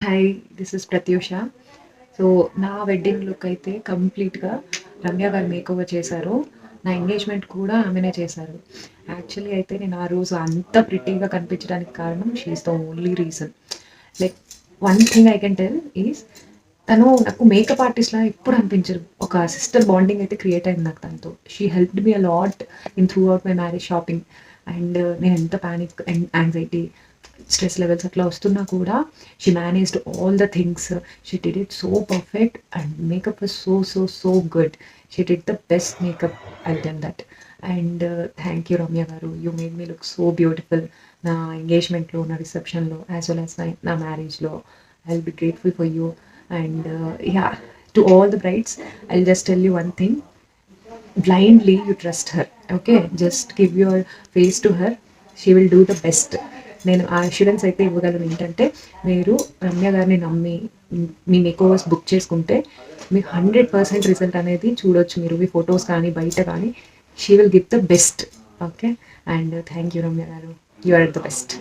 Hi, this is Prathyusha. So నా wedding look అయితే కంప్లీట్‌గా రమ్య గారు మేకోవర్ చేశారు. నా ఎంగేజ్‌మెంట్ కూడా ఆమెనే చేశారు. యాక్చువల్లీ అయితే నేను ఆ రోజు అంత ప్రిటీగా కనిపించడానికి కారణం she is the only reason. Like one thing I can tell is తను నాకు మేకప్ ఆర్టిస్ట్‌లా ఎప్పుడు అనిపించరు. ఒక సిస్టర్ బాండింగ్ అయితే క్రియేట్ అయింది నాకు తనతో. She helped me a lot in throughout my marriage shopping. And నేను ఎంత panic and anxiety, stress levels అట్లా వస్తున్నా కూడా she managed all the things. She did it so perfect and makeup was so good. She did the best makeup, I tell that. And thank you Ramya garu. You made me look so beautiful. నా ఎంగేజ్మెంట్‌లో, నా రిసెప్షన్‌లో as well as నా మ్యారేజ్‌లో. I will be grateful for you. And yeah, to all the brides, I'll just tell you one thing: blindly you trust her. Okay, just give your face to her. She will do the best. నేను ఆ assurance అయితే ఇవ్వగలను. ఏంటంటే మీరు రమ్య గారిని నమ్మి మీ makeovers book చేసుకుంటే మీకు 100% రిజల్ట్ అనేది చూడొచ్చు. మీరు మీ ఫొటోస్ కానీ బయట కానీ she will give the best. Okay, and thank you Ramya garu. You are the best.